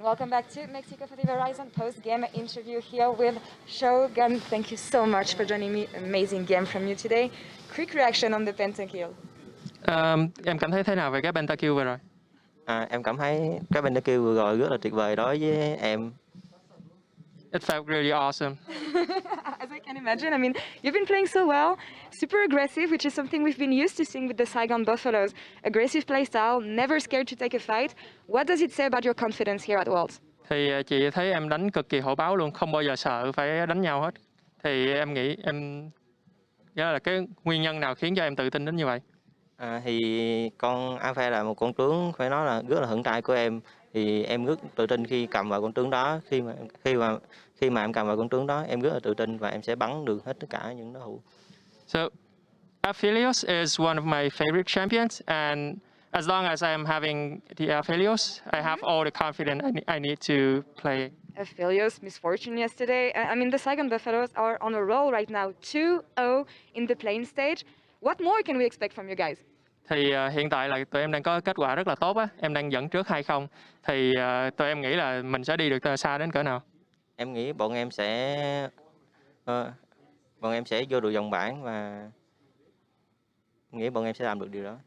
Welcome back to Mexico for the Verizon post-game interview here with Shogun. Thank you so much for joining me. Amazing game from you today. Quick reaction on the pentakill. Em cảm thấy thế nào về cái pentakill vừa rồi? Em cảm thấy cái pinnacle vừa rồi rất là tuyệt vời đối với em. It felt really awesome. As I can imagine, I mean, you've been playing so well, super aggressive, which is something we've been used to seeing with the Saigon Buffaloes. Aggressive playstyle, never scared to take a fight. What does it say about your confidence here at Worlds? Thì chị thấy em đánh cực kỳ hổ báo luôn, không bao giờ sợ phải đánh nhau hết. Thì em nghĩ đó là cái nguyên nhân nào khiến cho em tự tin đến như vậy? Thì con Alpha là một con tướng phải nói là rất là hững trai của em. Thì em rất tự tin khi cầm vào con tướng đó, khi mà em cầm vào con tướng đó, em rất là tự tin và em sẽ bắn được hết tất cả những đối thủ. So, Aphelios is one of my favorite champions, and as long as I'm having the Aphelios, I have all the confidence I need to play. Aphelios, misfortune yesterday. I mean, the Saigon Buffaloes are on a roll right now, 2-0 in the playing stage. What more can we expect from you guys? Thì hiện tại là tụi em đang có kết quả rất là tốt á, em đang dẫn trước 2-0. Thì tụi em nghĩ là mình sẽ đi được xa đến cỡ nào? Em nghĩ bọn em sẽ vô được vòng bảng và nghĩ bọn em sẽ làm được điều đó.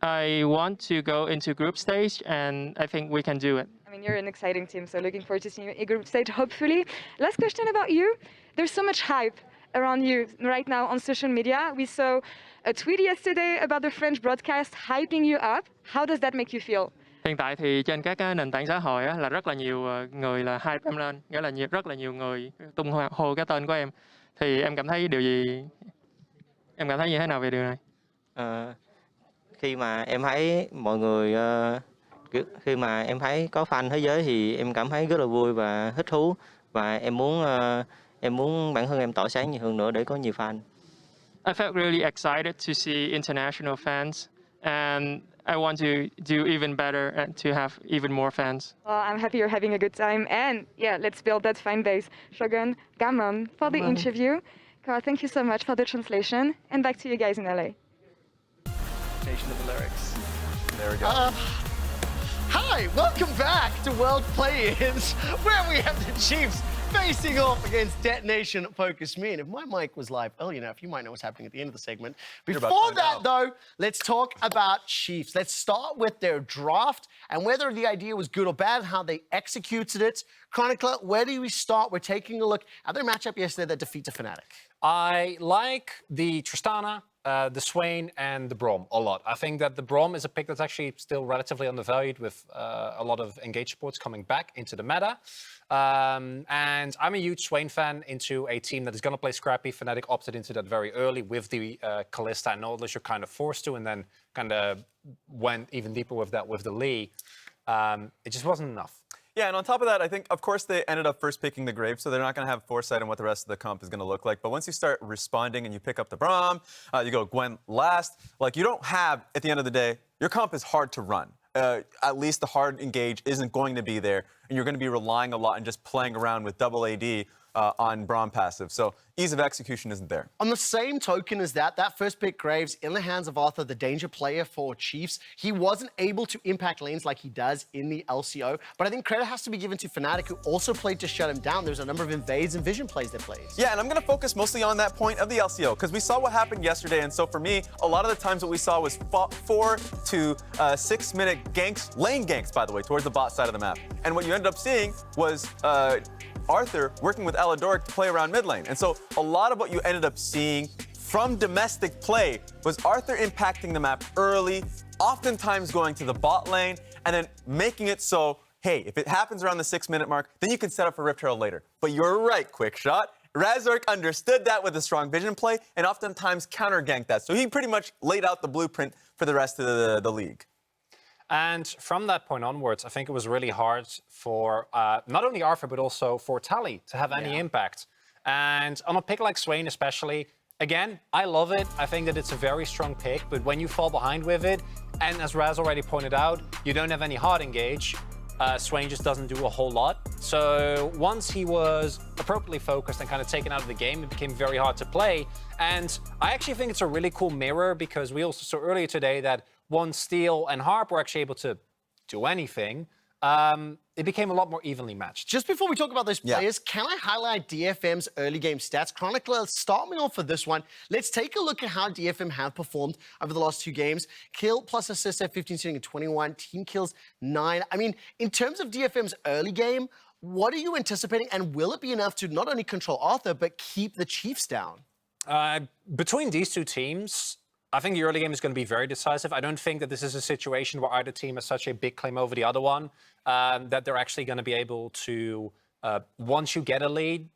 I want to go into group stage, and I think we can do it. I mean, you're an exciting team, so looking forward to seeing you in group stage, hopefully. Last question about you. There's so much hype around you right now on social media. We saw a tweet yesterday about the French broadcast hyping you up. How does that make you feel? Hiện tại thì trên các cái nền tảng xã hội á, là rất là nhiều người là hype em lên, nghĩa là rất là nhiều người tung hô cái tên của em. Thì em cảm thấy em cảm thấy như thế nào về điều này? Khi mà em thấy mọi người khi mà em thấy có fan thế giới thì em cảm thấy rất là vui và thích thú, và em muốn bản thân em tỏa sáng nhiều hơn nữa để có nhiều fan. I felt really excited to see international fans, and I want to do even better and to have even more fans. Well, I'm happy you're having a good time, and yeah, let's build that fan base. Shogun, Gammon, for the interview. Carl, thank you so much for the translation, and back to you guys in LA. Nation of the lyrics. There we go. Hi, welcome back to World Play-Ins, where we have the Chiefs facing off against Detonation FocusMe. And if my mic was live early enough, you might know what's happening at the end of the segment. Before that, though, let's talk about Chiefs. Let's start with their draft and whether the idea was good or bad, how they executed it. Chronicler, where do we start? We're taking a look at their matchup yesterday that defeated Fnatic. I like the Tristana, the Swain, and the Braum a lot. I think that the Braum is a pick that's actually still relatively undervalued, with a lot of engaged supports coming back into the meta. And I'm a huge Swain fan into a team that is going to play scrappy. Fnatic opted into that very early with the Kalista and Nautilus. You're kind of forced to, and then kind of went even deeper with that with the Lee. It just wasn't enough. Yeah, and on top of that, I think, of course, they ended up first picking the Grave, so they're not going to have foresight on what the rest of the comp is going to look like. But once you start responding and you pick up the Braum, you go Gwen last, like, you don't have, at the end of the day, your comp is hard to run. At least the hard engage isn't going to be there, and you're going to be relying a lot and just playing around with double AD on Braum passive. So ease of execution isn't there. On the same token as that first pick Graves in the hands of Arthur, the danger player for Chiefs, he wasn't able to impact lanes like he does in the LCO. But I think credit has to be given to Fnatic, who also played to shut him down. There's a number of invades and vision plays they played. Yeah, and I'm going to focus mostly on that point of the LCO, because we saw what happened yesterday. And so for me, a lot of the times what we saw was 4 to 6 minute ganks, lane ganks, by the way, towards the bot side of the map. And what you ended up seeing was Arthur working with Aladoric to play around mid lane. And so a lot of what you ended up seeing from domestic play was Arthur impacting the map early, oftentimes going to the bot lane, and then making it so, hey, if it happens around the 6 minute mark, then you can set up for Rift Herald later. But you're right, Quick Shot. Razork understood that with a strong vision play and oftentimes counter-ganked that. So he pretty much laid out the blueprint for the rest of the league. And from that point onwards, I think it was really hard for not only Arthur, but also for Tally to have any impact. And on a pick like Swain especially, again, I love it. I think that it's a very strong pick, but when you fall behind with it, and as Raz already pointed out, you don't have any hard engage, Swain just doesn't do a whole lot. So once he was appropriately focused and kind of taken out of the game, it became very hard to play. And I actually think it's a really cool mirror, because we also saw earlier today that once Steel and Harp were actually able to do anything, it became a lot more evenly matched. Just before we talk about those players, can I highlight DFM's early game stats? Chronicler, start me off for this one. Let's take a look at how DFM have performed over the last 2 games. Kill plus assist at 15, sitting at 21. Team kills 9. I mean, in terms of DFM's early game, what are you anticipating? And will it be enough to not only control Arthur, but keep the Chiefs down? Between these 2 teams, I think the early game is going to be very decisive. I don't think that this is a situation where either team has such a big claim over the other one that they're actually going to be able to, once you get a lead,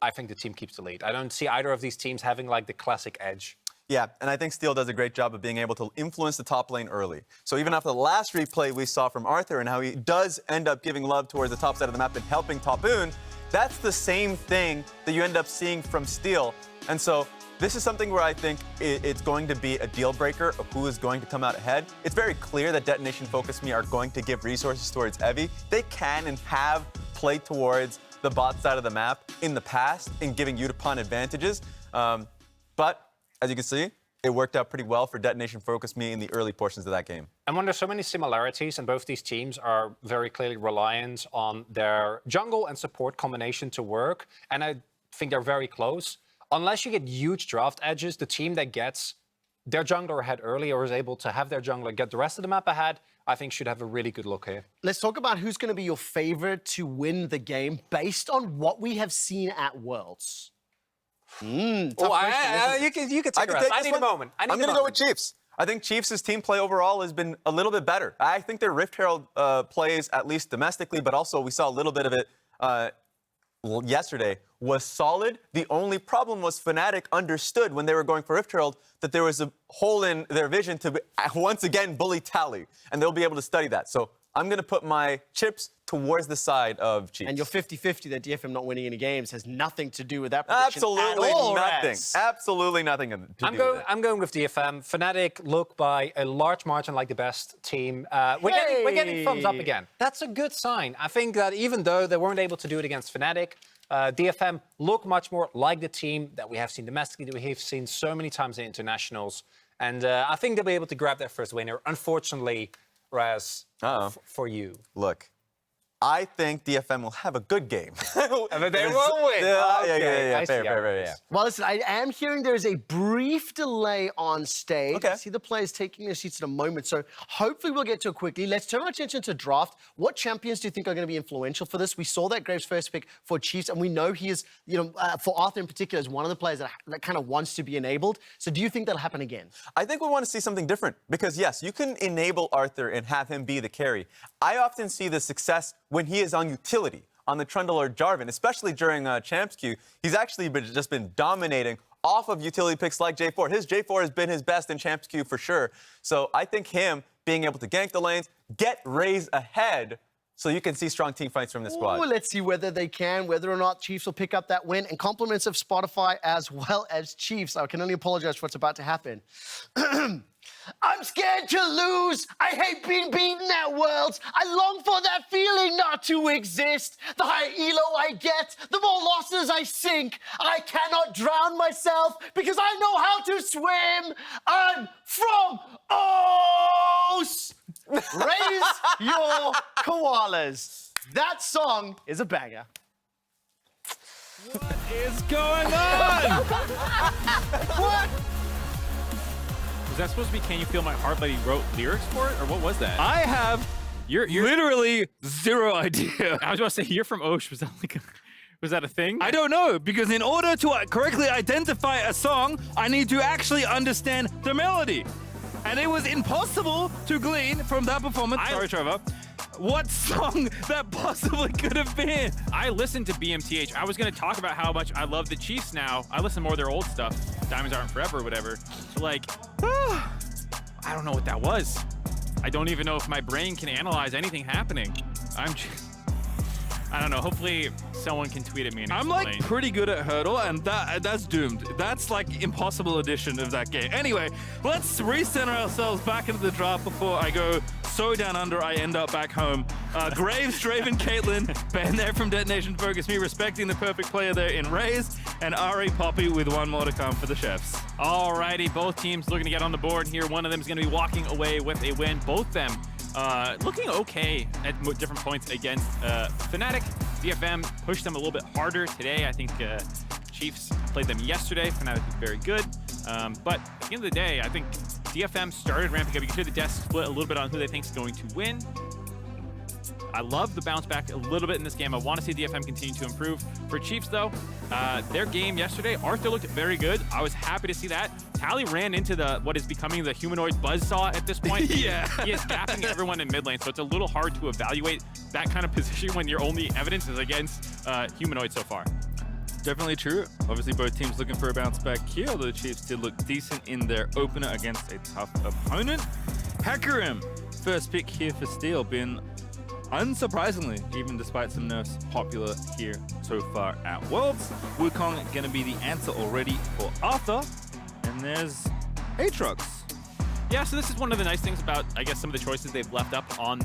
I think the team keeps the lead. I don't see either of these teams having like the classic edge. Yeah, and I think Steel does a great job of being able to influence the top lane early. So even after the last replay we saw from Arthur and how he does end up giving love towards the top side of the map and helping Topoon, that's the same thing that you end up seeing from Steel. And so this is something where I think it's going to be a deal breaker of who is going to come out ahead. It's very clear that Detonation FocusMe are going to give resources towards Evie. They can and have played towards the bot side of the map in the past in giving Yutapon advantages. But as you can see, it worked out pretty well for Detonation FocusMe in the early portions of that game. And when there's so many similarities, and both these teams are very clearly reliant on their jungle and support combination to work, and I think they're very close. Unless you get huge draft edges, the team that gets their jungler ahead early or is able to have their jungler get the rest of the map ahead, I think should have a really good look here. Let's talk about who's going to be your favorite to win the game based on what we have seen at Worlds. You can take I need a moment. I'm going to go with Chiefs. I think Chiefs' team play overall has been a little bit better. I think their Rift Herald plays, at least domestically, but also we saw a little bit of it yesterday, was solid. The only problem was Fnatic understood when they were going for Rift Herald that there was a hole in their vision to once again bully Tally, and they'll be able to study that. So I'm going to put my chips towards the side of Chiefs. And your 50-50 that DFM not winning any games has nothing to do with that prediction Absolutely at all, nothing. Raes. Absolutely nothing to do with it. I'm going with DFM. Fnatic look by a large margin like the best team. We're getting thumbs up again. That's a good sign. I think that even though they weren't able to do it against Fnatic, DFM look much more like the team that we have seen domestically, that we have seen so many times in internationals. And I think they'll be able to grab their first winner. Unfortunately, Raes, for you. Look, I think DFM will have a good game. But they won't win. Yeah. Fair. Well, listen, I am hearing there is a brief delay on stage. Okay. I see the players taking their seats in a moment, so hopefully we'll get to it quickly. Let's turn our attention to draft. What champions do you think are going to be influential for this? We saw that Graves' first pick for Chiefs, and we know he is, for Arthur in particular, is one of the players that kind of wants to be enabled. So do you think that'll happen again? I think we want to see something different because, yes, you can enable Arthur and have him be the carry. I often see the success when he is on utility, on the Trundle or Jarvan, especially during Champs Queue. He's actually just been dominating off of utility picks like J4. His J4 has been his best in Champs Queue for sure. So I think him being able to gank the lanes, get Raes ahead, so you can see strong team fights from this squad. Ooh, let's see whether they can, whether or not Chiefs will pick up that win. And compliments of Spotify as well as Chiefs. I can only apologize for what's about to happen. I'm scared to lose. I hate being beaten at Worlds. I long for that feeling not to exist. The higher elo I get, the more losses I sink. I cannot drown myself because I know how to swim. I'm from Oos. Raise your koalas. That song is a banger. What is going on? What? Was that supposed to be Can You Feel My Heart that he wrote lyrics for it? Or what was that? I have You're literally zero idea. I was about to say, you're from Osh. Was that a thing? I don't know, because in order to correctly identify a song, I need to actually understand the melody. And it was impossible to glean from that performance, sorry Trevor, what song that possibly could have been. I listened to BMTH. I was going to talk about how much I love the Chiefs now. I listen more of their old stuff. Diamonds Aren't Forever or whatever. But like, I don't know what that was. I don't even know if my brain can analyze anything happening. I don't know. Hopefully someone can tweet at me and I'm explain. like pretty good at Hurdle, and that's doomed. That's like impossible edition of that game. Anyway, let's recenter ourselves back into the draft before I go so down under I end up back home. Graves, Draven, Caitlyn, Ben there from Detonation FocusMe, respecting the perfect player there in Raes, and Ari Poppy with one more to come for the chefs. Alrighty, both teams looking to get on the board here. One of them is going to be walking away with a win. Both them looking okay at different points against Fnatic. DFM pushed them a little bit harder today. I think Chiefs played them yesterday. Fnatic was very good. But at the end of the day, I think DFM started ramping up. You can hear the desk split a little bit on who they think is going to win. I love the bounce back a little bit in this game. I want to see DFM continue to improve. For Chiefs, though, their game yesterday, Arthur looked very good. I was happy to see that. Tally ran into what is becoming the humanoid buzzsaw at this point. Yeah. He is gapping everyone in mid lane, so it's a little hard to evaluate that kind of position when your only evidence is against humanoid so far. Definitely true. Obviously, both teams looking for a bounce back here, although the Chiefs did look decent in their opener against a tough opponent. Hecarim, first pick here for Steel, been unsurprisingly, even despite some nerfs, popular here so far at Worlds. Wukong going to be the answer already for Arthur. And there's Aatrox. Yeah, so this is one of the nice things about, I guess, some of the choices they've left up on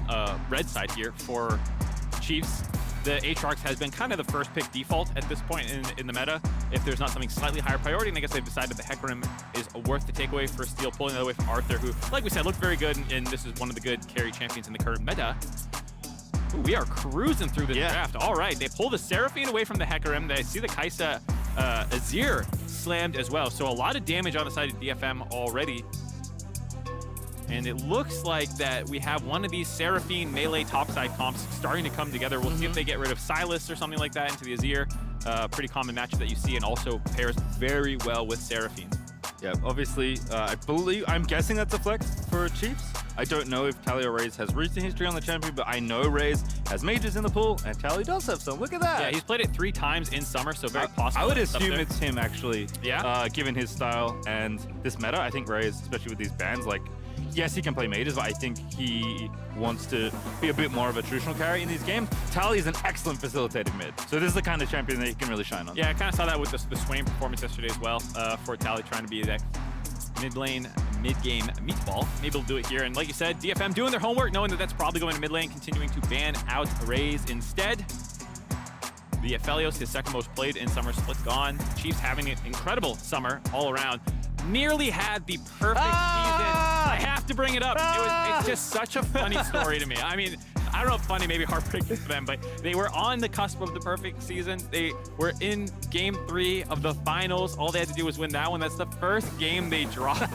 red side here for Chiefs. The Aatrox has been kind of the first pick default at this point in the meta. If there's not something slightly higher priority, and I guess they've decided the Hecarim is worth the takeaway for Steel, pulling that away from Arthur, who, like we said, looked very good, and this is one of the good carry champions in the current meta. Ooh, we are cruising through this draft. All right, they pull the Seraphine away from the Hecarim. They see the Kai'Sa Azir slammed as well. So a lot of damage on the side of DFM already. And it looks like that we have one of these Seraphine melee topside comps starting to come together. We'll see if they get rid of Silas or something like that into the Azir. Pretty common matchup that you see, and also pairs very well with Seraphine. Yeah, obviously, I'm guessing that's a flex for Chiefs. I don't know if Tally or Raes has recent history on the champion, but I know Raes has mages in the pool, and Tally does have some. Look at that. Yeah, he's played it 3 times in summer, so very possible. I would assume it's him, actually. Yeah? Given his style and this meta, I think Raes, especially with these bans, like, yes, he can play mages, but I think he wants to be a bit more of a traditional carry in these games. Tally is an excellent facilitating mid, so this is the kind of champion that he can really shine on. Yeah, I kind of saw that with the Swain performance yesterday as well, for Tally trying to be that mid-lane, mid-game meatball. Maybe they'll do it here. And like you said, DFM doing their homework, knowing that that's probably going to mid-lane, continuing to ban out Raes instead. The Aphelios, his second most played in summer, split gone. Chiefs having an incredible summer all around. Nearly had the perfect season. I have to bring it up. It's just such a funny story to me. I mean, I don't know if funny, maybe heartbreaking for them, but they were on the cusp of the perfect season. They were in game 3 of the finals. All they had to do was win that one. That's the first game they dropped.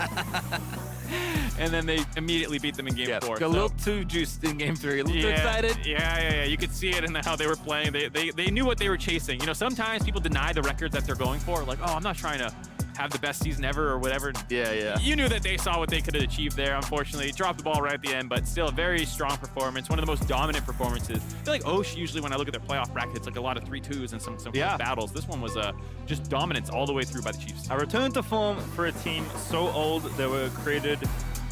And then they immediately beat them in game 4. A little too juiced in game 3. A little too excited. Yeah. You could see it in how they were playing. They knew what they were chasing. You know, sometimes people deny the records that they're going for. Like, oh, I'm not trying to have the best season ever or whatever. Yeah. You knew that they saw what they could have achieved there. Unfortunately, dropped the ball right at the end, but still a very strong performance. One of the most dominant performances. I feel like Osh, usually when I look at their playoff bracket, it's like a lot of 3-2s and some close battles. This one was just dominance all the way through by the Chiefs. A return to form for a team so old they were created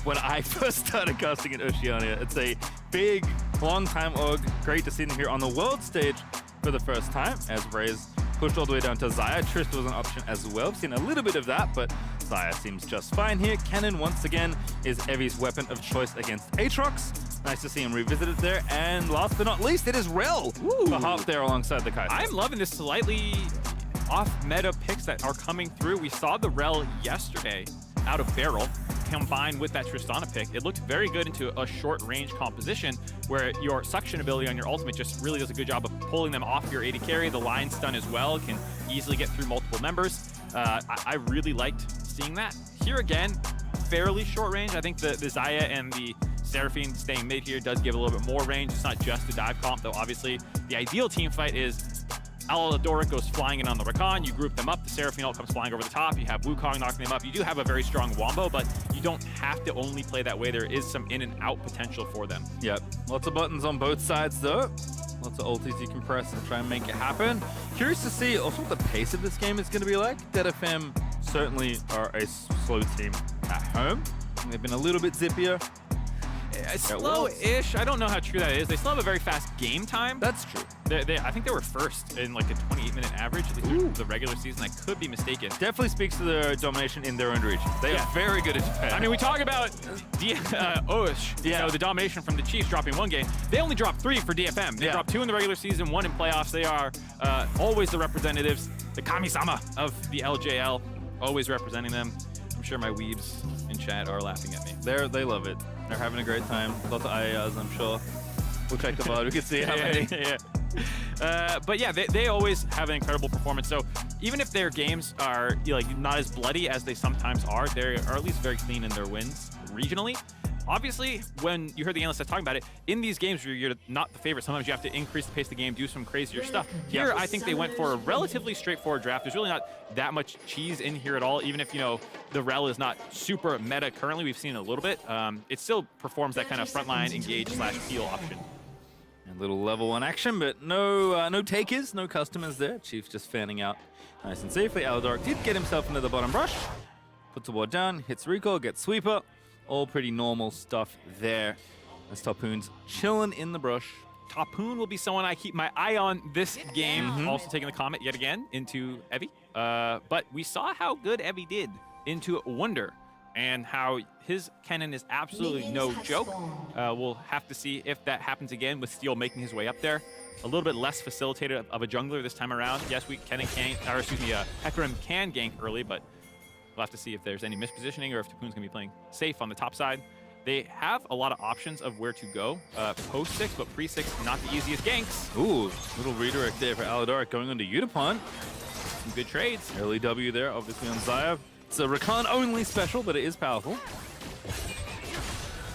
when I first started casting in Oceania. It's a big, long-time org. Great to see them here on the world stage for the first time, as Raes pushed all the way down to Xayah. Trist was an option as well. Seen a little bit of that, but Xayah seems just fine here. Kennen, once again, is Evi's weapon of choice against Aatrox. Nice to see him revisit it there. And last but not least, it is Rell for Harp there alongside the Kai'Sa. I'm loving this slightly off-meta picks that are coming through. We saw the Rell yesterday out of barrel, combined with that Tristana pick. It looked very good into a short-range composition where your suction ability on your ultimate just really does a good job of pulling them off your AD carry. The line stun as well can easily get through multiple members. I really liked seeing that. Here again, fairly short range. I think the Xayah and the Seraphine staying mid here does give a little bit more range. It's not just the dive comp, though obviously the ideal team fight is Aladoric goes flying in on the Rakan, you group them up, the Seraphine ult comes flying over the top, you have Wukong knocking them up. You do have a very strong wombo, but you don't have to only play that way. There is some in and out potential for them. Yep, lots of buttons on both sides though. Lots of ultis you can press and try and make it happen. Curious to see also what the pace of this game is going to be like. DFM certainly are a slow team at home. They've been a little bit zippier. Slow-ish. I don't know how true that is. They still have a very fast game time. That's true. I think they were first in like a 28-minute average, at least through the regular season. I could be mistaken. Definitely speaks to their domination in their own region. They are very good at Japan. I mean, we talk about Osh, you know, the domination from the Chiefs dropping 1 game. They only dropped 3 for DFM. They dropped 2 in the regular season, 1 in playoffs. They are always the representatives, the Kami-sama of the LJL, always representing them. I'm sure my weebs in chat are laughing at me. They love it. They're having a great time. Lots of IAs, I'm sure. We'll check the VOD. We can see how many. But yeah, they always have an incredible performance. So even if their games are like not as bloody as they sometimes are, they are at least very clean in their wins regionally. Obviously, when you heard the analysts talking about it, in these games where you're not the favorite, sometimes you have to increase the pace of the game, do some crazier stuff. Here, I think they went for a relatively straightforward draft. There's really not that much cheese in here at all, even if, you know, the Rell is not super meta currently. We've seen it a little bit. It still performs that kind of frontline engage / peel option. A little level 1 action, but no takers, no customers there. Chief's just fanning out nice and safely. Aladoric did get himself into the bottom brush. Puts the ward down, hits recall, gets sweeper. All pretty normal stuff there. As Topoon's chilling in the brush. Topoon will be someone I keep my eye on this game. Also taking the comment yet again into Evie. But we saw how good Evie did into Wonder and how his Kennen is absolutely no joke. We'll have to see if that happens again with Steel making his way up there. A little bit less facilitated of a jungler this time around. Yes, Hecarim can gank early, but we'll have to see if there's any mispositioning or if Topoon's going to be playing safe on the top side. They have a lot of options of where to go post 6, but pre 6 not the easiest ganks. Ooh, little redirect there for Aladoric going on to Yutapon. Some good trades. Early W there, obviously on Xayah. It's a Rakan only special, but it is powerful.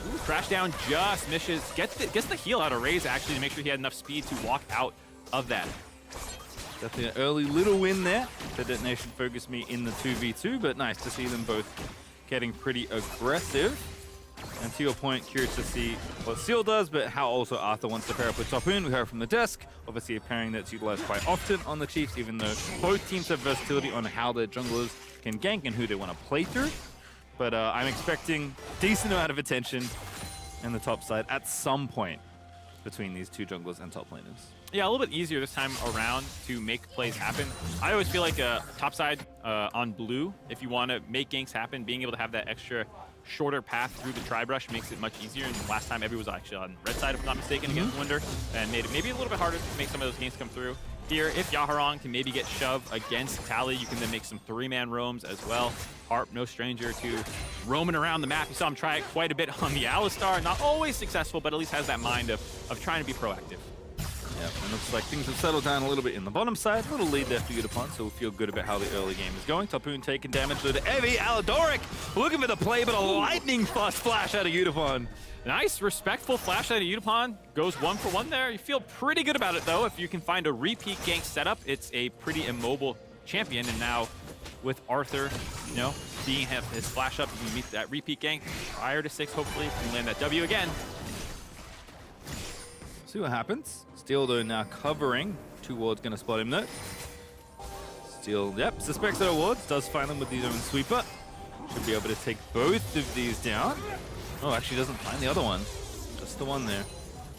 Ooh, crash down just misses. Gets the heal out of Raes actually to make sure he had enough speed to walk out of that. Definitely an early little win there for Detonation FocusMe in the 2v2, but nice to see them both getting pretty aggressive. And to your point, curious to see what Seal does, but how also Arthur wants to pair up with Topoon. We heard from the desk, obviously a pairing that's utilized quite often on the Chiefs, even though both teams have versatility on how their junglers can gank and who they want to play through. But I'm expecting decent amount of attention in the top side at some point between these two junglers and top laners. Yeah, a little bit easier this time around to make plays happen. I always feel like topside on blue, if you want to make ganks happen, being able to have that extra shorter path through the tri-brush makes it much easier. And last time, Evie was actually on red side, if I'm not mistaken, against Wonder, and made it maybe a little bit harder to make some of those ganks come through. Here, if Yaharong can maybe get shoved against Tally, you can then make some 3-man roams as well. Harp, no stranger to roaming around the map. You saw him try it quite a bit on the Alistar. Not always successful, but at least has that mind of trying to be proactive. Yeah, and looks like things have settled down a little bit in the bottom side. A little lead there for Yutapon, so we'll feel good about how the early game is going. Topoon taking damage to Evie. Aladoric looking for the play, but a lightning fast flash out of Yutapon. Nice, respectful flash out of Yutapon. Goes 1 for 1 there. You feel pretty good about it, though. If you can find a repeat gank setup, it's a pretty immobile champion. And now with Arthur, you know, being his flash up, you can meet that repeat gank prior to 6, hopefully. You can land that W again. See what happens. Steel, though, now covering. 2 wards going to spot him, though. Steel, yep, suspects that wards. Does find them with his own sweeper. Should be able to take both of these down. Oh, actually doesn't find the other one. Just the one there.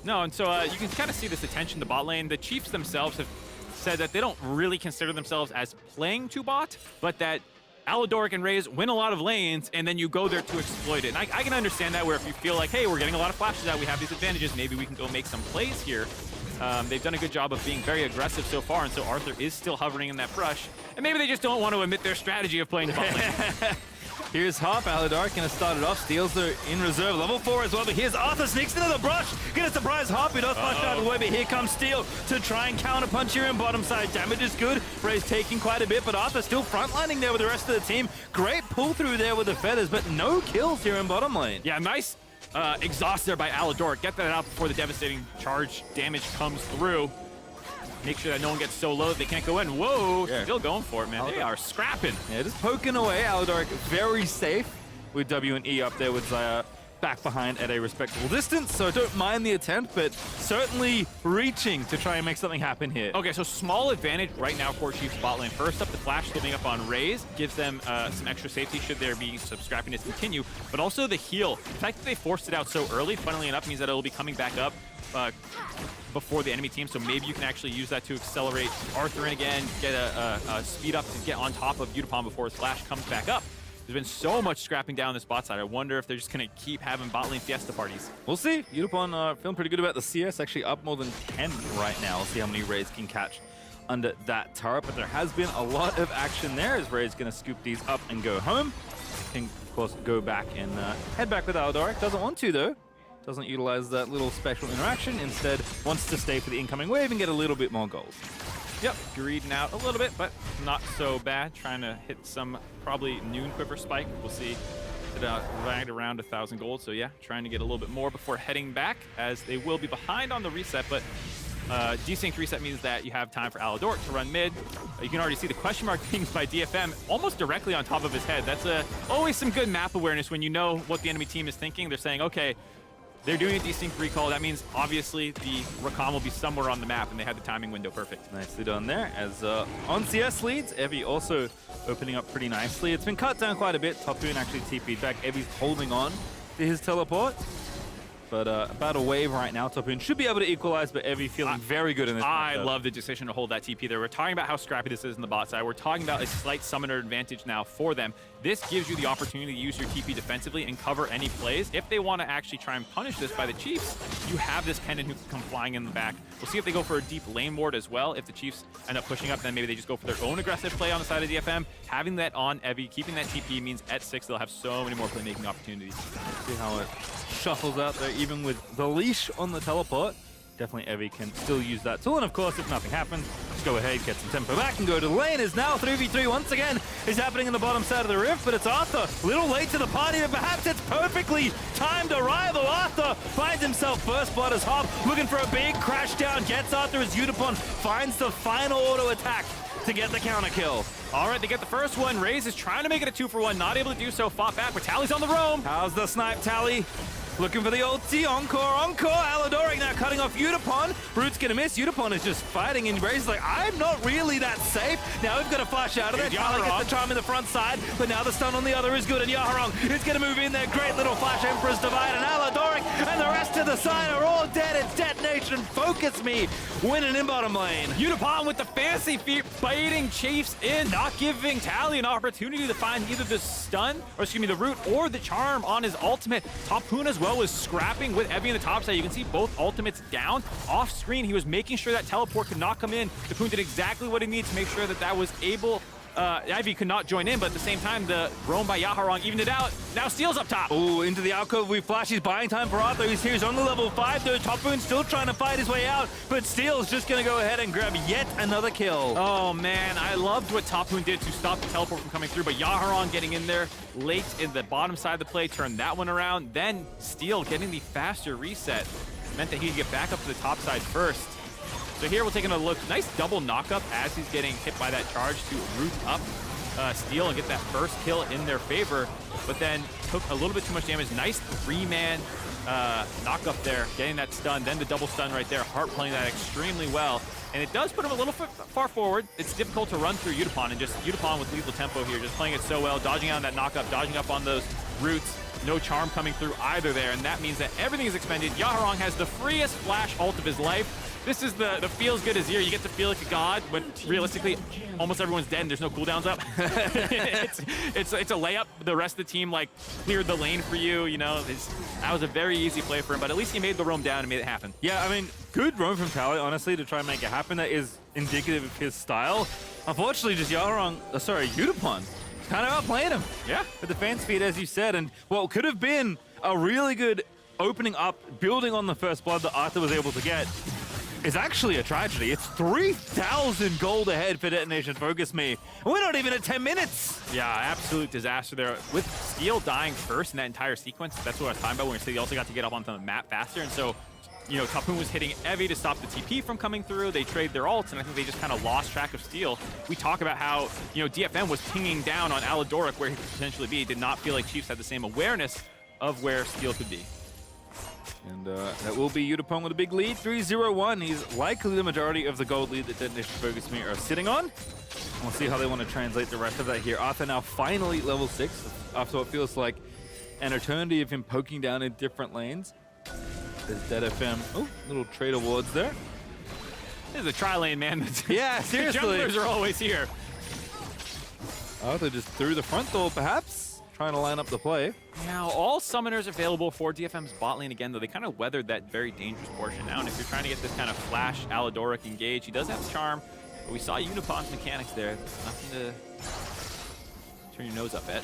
No, and so you can kind of see this attention to bot lane. The Chiefs themselves have said that they don't really consider themselves as playing to bot, but that Aladoric and Raes win a lot of lanes, and then you go there to exploit it. And I can understand that, where if you feel like, hey, we're getting a lot of flashes out, we have these advantages, maybe we can go make some plays here. They've done a good job of being very aggressive so far, and so Arthur is still hovering in that brush. And maybe they just don't want to admit their strategy of playing bot lane. Here's Harp. Aladoric gonna start it off. Steals her in reserve, level 4 as well. But here's Arthur, sneaks into the brush. Gonna surprise Harp. He does flash out of the way, but here comes Steel to try and counter punch here in bottom side. Damage is good. Raes taking quite a bit, but Arthur still frontlining there with the rest of the team. Great pull through there with the feathers, but no kills here in bottom lane. Yeah, nice exhaust there by Aladoric. Get that out before the devastating charge damage comes through. Make sure that no one gets so low that they can't go in. Whoa, yeah. Still going for it, man. They are scrapping. Yeah, just poking away. Aladoric very safe with W and E up there with Xayah back behind at a respectable distance. So don't mind the attempt, but certainly reaching to try and make something happen here. Okay, so small advantage right now for Chiefs bot lane. First up, the flash slipping up on Raes gives them some extra safety should there be some scrappiness continue, but also the heal. The fact that they forced it out so early, funnily enough, means that it'll be coming back up before the enemy team, so maybe you can actually use that to accelerate Arthur in again, get a speed up to get on top of Yutapon before his flash comes back up. There's been so much scrapping down this bot side. I wonder if they're just going to keep having bot lane fiesta parties. We'll see. Yutapon feeling pretty good about the CS, actually up more than 10 right now. We'll see how many Raes can catch under that turret, but there has been a lot of action there as Raes going to scoop these up and go home. can, of course, go back and head back with Aladoric. Doesn't want to, though. Doesn't utilize that little special interaction. Instead, wants to stay for the incoming wave and get a little bit more gold. Yep, greeding out a little bit, but not so bad. Trying to hit some probably noon quiver spike. We'll see. Right around 1,000 gold, so yeah, trying to get a little bit more before heading back, as they will be behind on the reset, but desync reset means that you have time for Aladoric to run mid. You can already see the question mark being by DFM almost directly on top of his head. That's always some good map awareness when you know what the enemy team is thinking. They're saying, okay, they're doing a desync recall. That means obviously the Rakan will be somewhere on the map, and they had the timing window perfect. Nicely done there. As on CS leads, Evie also opening up pretty nicely. It's been cut down quite a bit. Topoon actually TP'd back. Evie's holding on to his teleport. But about a wave right now, Topoon should be able to equalize, but Evie feeling very good in this I matchup. love the decision to hold that TP there. We're talking about how scrappy this is in the bot side. We're talking about a slight summoner advantage now for them. This gives you the opportunity to use your TP defensively and cover any plays. If they want to actually try and punish this by the Chiefs, you have this Kennen who can come flying in the back. We'll see if they go for a deep lane ward as well. If the Chiefs end up pushing up, then maybe they just go for their own aggressive play on the side of DFM. Having that on Evie, keeping that TP means at 6, they'll have so many more playmaking opportunities. See how it shuffles out there, even with the leash on the teleport. Definitely Evie can still use that tool, and of course, if nothing happens, just go ahead, get some tempo back, and go to the lane. Is now 3v3 once again is happening in the bottom side of the rift, but it's Arthur. A little late to the party, but perhaps it's perfectly timed arrival. Arthur finds himself first blood as Harp, looking for a big crash down, gets Arthur as Yutapon finds the final auto attack to get the counter kill. All right, they get the first one. Raes is trying to make it a 2-for-1, not able to do so. Fought back, but Tally's on the roam. How's the snipe, Tally? Looking for the ulti, encore, Aladoric now cutting off Yutapon. Brute's gonna miss, Yutapon is just fighting, and Raes is like, I'm not really that safe. Now we've got to flash out of there. Tally gets the charm in the front side, but now the stun on the other is good, and Yaharong is gonna move in there. Great little flash, Emperor's Divide, and Aladoric, and the rest of the side are all dead. It's DetonatioN FocusMe winning in bottom lane. Yutapon with the fancy feet, baiting Chiefs in, not giving Tally an opportunity to find either the stun, or excuse me, the root or the charm on his ultimate. Topoon as well was scrapping with Evie in the top side. You can see both ultimates down. Off screen, he was making sure that teleport could not come in. Topoon did exactly what he needed to make sure that that was able. Ivy could not join in, but at the same time, the roam by Yaharong evened it out. Now Steel's up top. Oh, into the alcove we flash. He's buying time for Arthur. He's here. He's on the level 5, though. Topoon's still trying to fight his way out, but Steel's just going to go ahead and grab yet another kill. Oh, man. I loved what Topoon did to stop the teleport from coming through, but Yaharong getting in there late in the bottom side of the play, turned that one around. Then Steel getting the faster reset meant that he could get back up to the top side first. So here we're taking a look. Nice double knock-up as he's getting hit by that charge to root up Steel and get that first kill in their favor, but then took a little bit too much damage. Nice 3-man knock-up there, getting that stun, then the double stun right there. Harp playing that extremely well, and it does put him a little far forward. It's difficult to run through Yutapon, and just Yutapon with lethal tempo here, just playing it so well, dodging out on that knock-up, dodging up on those roots. No charm coming through either there, and that means that everything is expended. Yaharong has the freest flash ult of his life. This is the feels good Azir. You get to feel like a god, but realistically, almost everyone's dead and there's no cooldowns up. it's a layup. The rest of the team like cleared the lane for you. You know, that was a very easy play for him, but at least he made the roam down and made it happen. Yeah, I mean, good roam from Tally, honestly, to try and make it happen. That is indicative of his style. Unfortunately, just Yutapon kind of outplaying him. Yeah. With the fan speed, as you said, and what could have been a really good opening up, building on the first blood that Arthur was able to get, is actually a tragedy. It's 3,000 gold ahead for DetonatioN FocusMe. And we're not even at 10 minutes. Yeah, absolute disaster there. With Steel dying first in that entire sequence, that's what I was talking about when we said he also got to get up onto the map faster. And so, you know, Topoon was hitting Evie to stop the TP from coming through. They trade their ults, and I think they just kind of lost track of Steel. We talk about how, you know, DFM was pinging down on Aladoric where he could potentially be. Did not feel like Chiefs had the same awareness of where Steel could be. And that will be Yutapon with a big lead, 3-0-1. He's likely the majority of the gold lead that DetonatioN FocusMe are sitting on. We'll see how they want to translate the rest of that here. Arthur now finally level 6, after what feels like an eternity of him poking down in different lanes. There's DFM. Oh, little trade awards there. This is a tri-lane, man. Yeah, seriously. The junglers are always here. Arthur just through the front door, perhaps, trying to line up the play. Now, all summoners available for DFM's bot lane again, though they kind of weathered that very dangerous portion. Now, and if you're trying to get this kind of flash Aladoric engage, he does have charm, but we saw Yunapon's mechanics there. Nothing to turn your nose up at.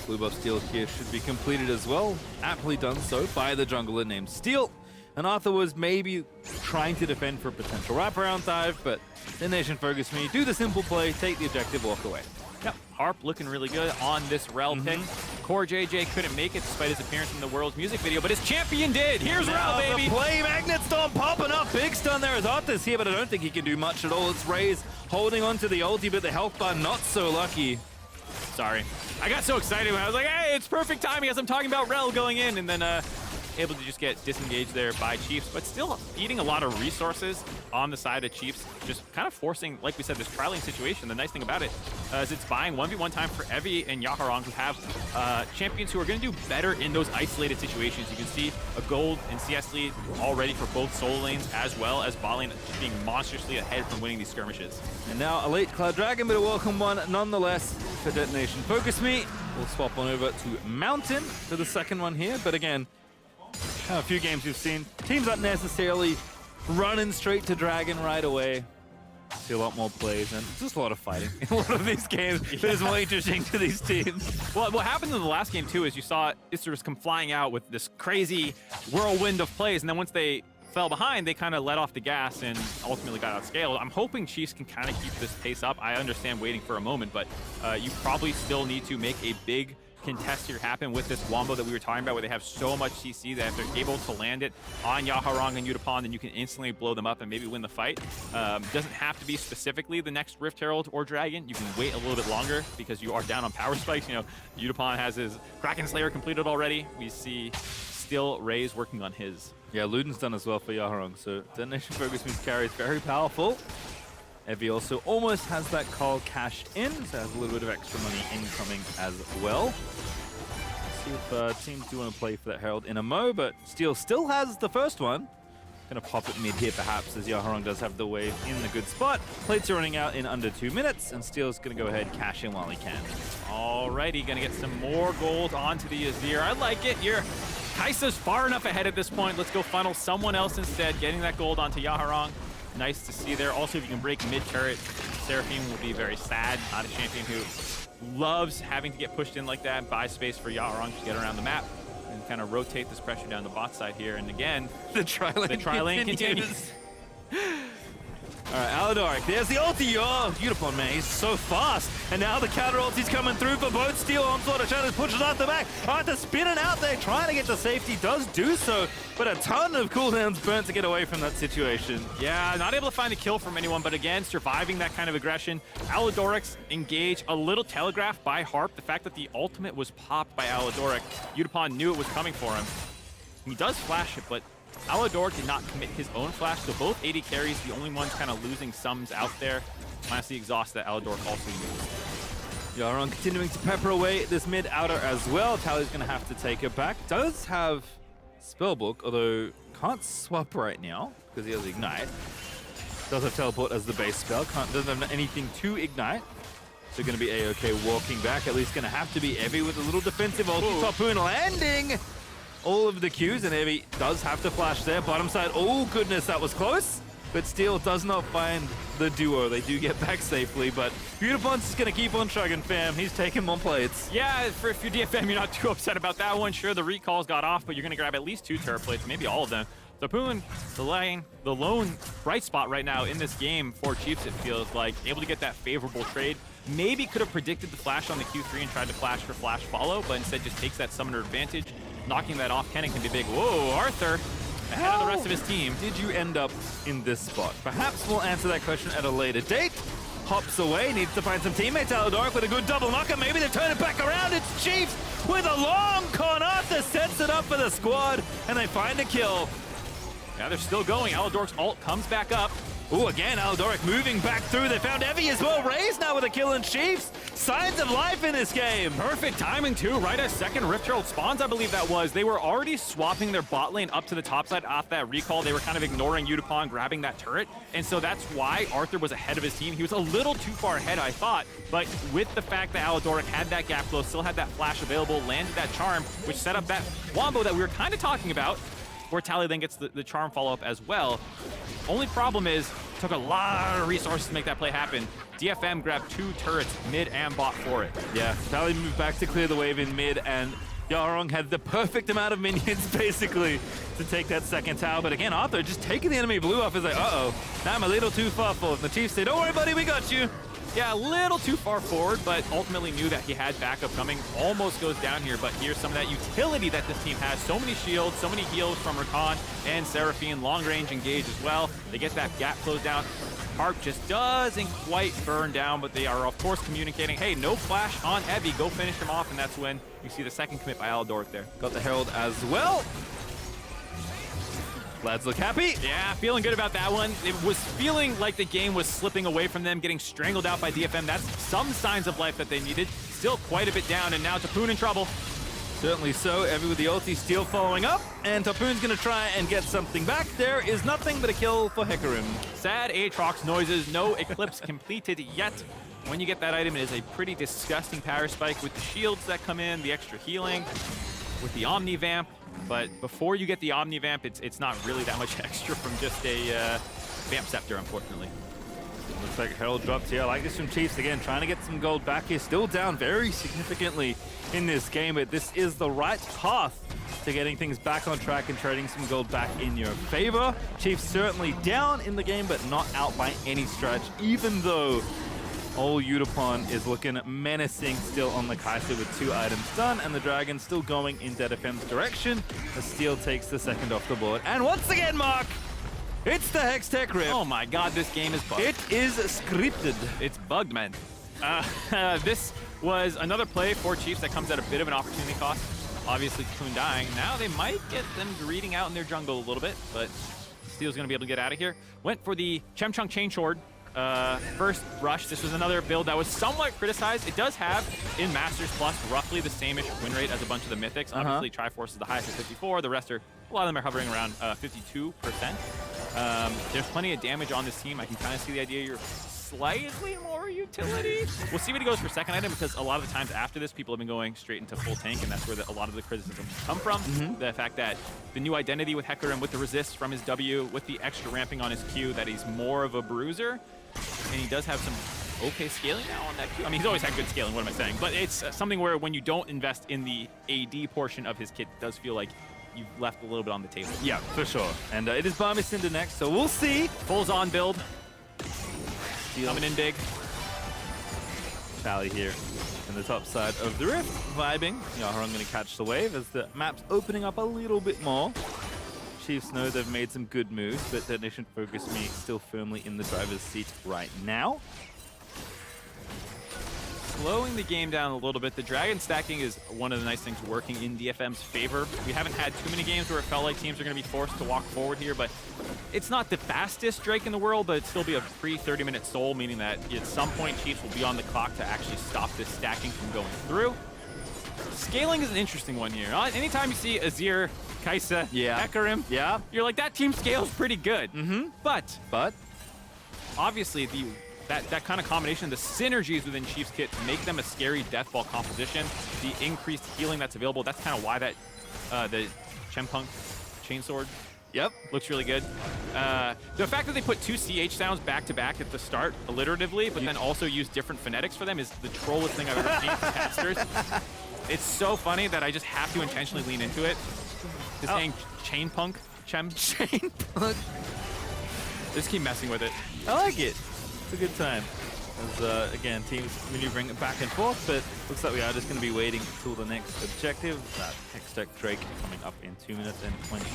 Blue buff steal here should be completed as well. Aptly done so by the jungler named Steel. And Arthur was maybe trying to defend for a potential wraparound dive, but DetonatioN FocusMe do the simple play, take the objective, walk away. Yep, Harp looking really good on this Rell pick. Core JJ couldn't make it despite his appearance in the World's music video, but his champion did. Here's Rell, baby. The play magnet storm popping up. Big stun there as Arthur's here, but I don't think he can do much at all. It's Raes holding on to the ulti, but the health bar not so lucky. Sorry. I got so excited when I was like, hey, it's perfect timing as I'm talking about Rell going in, and then able to just get disengaged there by Chiefs, but still eating a lot of resources on the side of Chiefs, just kind of forcing, like we said, this trialing situation. The nice thing about it is it's buying 1v1 time for Evie and Yaharong, who have champions who are going to do better in those isolated situations. You can see a gold and CS lead already for both solo lanes, as well as bot lane being monstrously ahead from winning these skirmishes. And now a late Cloud Dragon, but a welcome one nonetheless for DetonatioN FocusMe. We'll swap on over to Mountain for the second one here, but again, a few games we've seen, teams aren't necessarily running straight to Dragon right away. See a lot more plays and just a lot of fighting in a lot of these games. It is more interesting to these teams. Well, what happened in the last game too is you saw Isers come flying out with this crazy whirlwind of plays, and then once they fell behind, they kind of let off the gas and ultimately got outscaled. I'm hoping Chiefs can kind of keep this pace up. I understand waiting for a moment, but you probably still need to make a big contest here happen with this wombo that we were talking about, where they have so much CC that if they're able to land it on Yaharong and Yutapon, then you can instantly blow them up and maybe win the fight. Doesn't have to be specifically the next Rift Herald or Dragon. You can wait a little bit longer because you are down on power spikes. You know, Yutapon has his Kraken Slayer completed already. We see still Raes working on his. Yeah, Luden's done as well for Yaharong, so DetonatioN FocusMe's carry is very powerful. Evie also almost has that call cashed in, so has a little bit of extra money incoming as well. See if teams do want to play for that Herald in a mo, but Steel still has the first one. Gonna pop it mid here perhaps, as Yaharong does have the wave in the good spot. Plates are running out in under 2 minutes, and Steel's gonna go ahead cash in while he can. Alrighty, gonna get some more gold onto the Azir. I like it. Kai'Sa's far enough ahead at this point. Let's go funnel someone else instead, getting that gold onto Yaharong. Nice to see there. Also, if you can break mid-turret, Seraphine will be very sad. Not a champion who loves having to get pushed in like that, buy space for Yaharong to get around the map and kind of rotate this pressure down the bot side here. And again, the tri-lane continues. All right, Aladoric, there's the ulti. Oh, Yutapon, man, he's so fast. And now the counter ulti's coming through for both Steel. Onslaught of Shadows pushes Arthur back. Arthur spinning out there, trying to get to safety, does do so, but a ton of cooldowns burnt to get away from that situation. Yeah, not able to find a kill from anyone, but again, surviving that kind of aggression. Aladoric's engage, a little telegraphed by Harp. The fact that the ultimate was popped by Aladoric, Yutapon knew it was coming for him. He does flash it, but Aladoric did not commit his own flash, so both AD carries, the only ones kind of losing sums out there. Minus the exhaust that Aladoric also used. Yaharong continuing to pepper away this mid outer as well. Tally's going to have to take it back. Does have Spellbook, although can't swap right now because he has Ignite. Does have Teleport as the base spell. Doesn't have anything to Ignite. So going to be A-OK walking back. At least going to have to be Evie with a little defensive ulti. Topoon landing all of the Qs, and Evie does have to flash there. Bottom side, oh goodness, that was close. But Steel does not find the duo. They do get back safely, but Yutapon's just going to keep on chugging, fam. He's taking more plates. Yeah, for if you're DFM, you're not too upset about that one. Sure, the recalls got off, but you're going to grab at least 2 turret plates, maybe all of them. Topoon, the lone bright spot right now in this game for Chiefs, it feels like. Able to get that favorable trade. Maybe could have predicted the flash on the Q3 and tried to flash for flash follow, but instead just takes that summoner advantage. Knocking that off, Kennen can be big. Whoa, Arthur ahead of the rest of his team. Did you end up in this spot? Perhaps we'll answer that question at a later date. Hops away, needs to find some teammates. Aladoric with a good double knocker. Maybe they've turned it back around. It's Chiefs with a long con. Arthur sets it up for the squad, and they find a kill. Yeah, they're still going. Aladoric's ult comes back up. Ooh, again, Aladoric moving back through. They found Evie as well. Raes now with a kill, and Chiefs. Signs of life in this game. Perfect timing, too. Right as second Rift Herald spawns, I believe that was. They were already swapping their bot lane up to the top side off that recall. They were kind of ignoring Yutapon grabbing that turret. And so that's why Arthur was ahead of his team. He was a little too far ahead, I thought. But with the fact that Aladoric had that gap close, still had that flash available, landed that charm, which set up that wombo that we were kind of talking about, where Tally then gets the charm follow-up as well. Only problem is Took a lot of resources to make that play happen. DFM grabbed 2 turrets, mid and bot for it. Yeah, Tally moved back to clear the wave in mid, and Yaharong had the perfect amount of minions, basically, to take that second tower. But again, Arthur just taking the enemy blue off is like, uh-oh, now I'm a little too far forward. And the Chiefs say, don't worry, buddy, we got you. Yeah, a little too far forward, but ultimately knew that he had backup coming. Almost goes down here, but here's some of that utility that this team has. So many shields, so many heals from Rakan and Seraphine. Long range engage as well. They get that gap closed down. Harp just doesn't quite burn down, but they are, of course, communicating, hey, no flash on Heavy. Go finish him off, and that's when you see the second commit by Aladoric there. Got the Herald as well. Lads look happy. Yeah, feeling good about that one. It was feeling like the game was slipping away from them, getting strangled out by DFM. That's some signs of life that they needed. Still quite a bit down, and now Topoon in trouble. Certainly so. Evie with the ulti still following up, and Topoon's gonna try and get something back. There is nothing but a kill for Hecarim. Sad Aatrox noises. No Eclipse completed yet. When you get that item, it is a pretty disgusting power spike with the shields that come in, the extra healing, with the Omni Vamp. But before you get the Omni Vamp, it's not really that much extra from just a Vamp Scepter, unfortunately. Looks like Herald dropped here. I like this from Chiefs again, trying to get some gold back here. Still down very significantly in this game, but this is the right path to getting things back on track and trading some gold back in your favor. Chiefs certainly down in the game, but not out by any stretch, even though old Yutapon is looking menacing still on the Kai'Sa with 2 items done, and the Dragon still going in DFM's direction as Steel takes the second off the board. And once again, Mark, it's the Hextech Rip. Oh my god, this game is bugged. It is scripted. It's bugged, man. This was another play for Chiefs that comes at a bit of an opportunity cost. Obviously, Topoon dying. Now they might get them greeting out in their jungle a little bit, but Steel's going to be able to get out of here. Went for the Chemchunk Chain Sword. First rush. This was another build that was somewhat criticized. It does have, in Masters Plus, roughly the same-ish win rate as a bunch of the Mythics. Obviously, Triforce is the highest at 54. The rest are, a lot of them are hovering around 52%. There's plenty of damage on this team. I can kind of see the idea you're slightly more utility. We'll see what he goes for second item, because a lot of the times after this, people have been going straight into full tank, and that's where a lot of the criticism come from. The fact that the new identity with Hecarim, with the resist from his W, with the extra ramping on his Q, that he's more of a bruiser. And he does have some okay scaling now on that Q. I mean, he's always had good scaling, what am I saying? But it's something where when you don't invest in the AD portion of his kit, it does feel like you've left a little bit on the table. Yeah, for sure. And it is Barmy Cinder next, so we'll see. Fulls on build. Coming in big. Tally here in the top side of the rift, vibing. Yaharong going to catch the wave as the map's opening up a little bit more. Chiefs know they've made some good moves, but DetonatioN FocusMe still firmly in the driver's seat right now. Slowing the game down a little bit. The Dragon stacking is one of the nice things working in DFM's favor. We haven't had too many games where it felt like teams are going to be forced to walk forward here, but it's not the fastest Drake in the world, but it'd still be a pre-30-minute soul, meaning that at some point Chiefs will be on the clock to actually stop this stacking from going through. Scaling is an interesting one here. Anytime you see Azir, Kai'Sa, Hecarim, you're like, that team scales pretty good. But obviously that kind of combination, the synergies within Chiefs kit make them a scary deathball composition. The increased healing that's available, that's kind of why that the Chempunk Chainsword looks really good. The fact that they put 2 CH sounds back to back at the start alliteratively, but then also use different phonetics for them is the trollest thing I've ever seen from casters. It's so funny that I just have to intentionally lean into it. Just saying Chainpunk, Chainpunk. Just keep messing with it. I like it. It's a good time. As, again, teams maneuvering back and forth, but looks like we are just going to be waiting until the next objective. That Hextech Drake coming up in 2 minutes and 20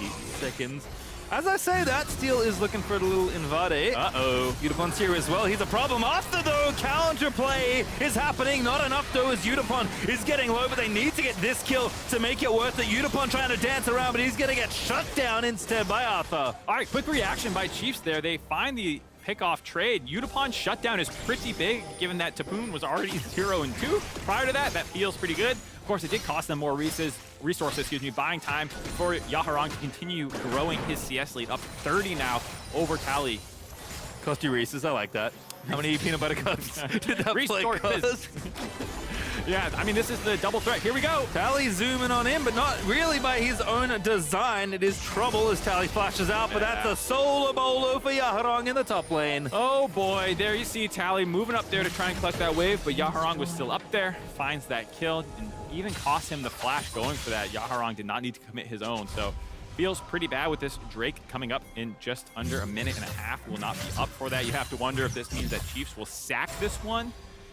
seconds. As I say that, Steel is looking for a little invade. Yutapon's here as well. He's a problem. After, though, counterplay is happening. Not enough, though, as Yutapon is getting low, but they need to get this kill to make it worth it. Yutapon trying to dance around, but he's going to get shut down instead by Arthur. All right, quick reaction by Chiefs there. They find the pick-off trade. Yutapon's shutdown is pretty big, given that Topoon was already 0-2. Prior to that, that feels pretty good. Of course, it did cost them more resources, buying time for Yaharong to continue growing his CS lead, up 30 now over Tally. Cost you Reese's, I like that. How many peanut butter cups did that play cost? Yeah, I mean, this is the double threat. Here we go. Tally zooming on in, but not really by his own design. It is trouble as Tally flashes out, but that's a solo bolo for Yaharong in the top lane. Oh boy, there you see Tally moving up there to try and collect that wave, but Yaharong was still up there, finds that kill, and even cost him the flash going for that. Yaharong did not need to commit his own, so feels pretty bad with this Drake coming up in just under a minute and a half. Will not be up for that. You have to wonder if this means that Chiefs will sack this one.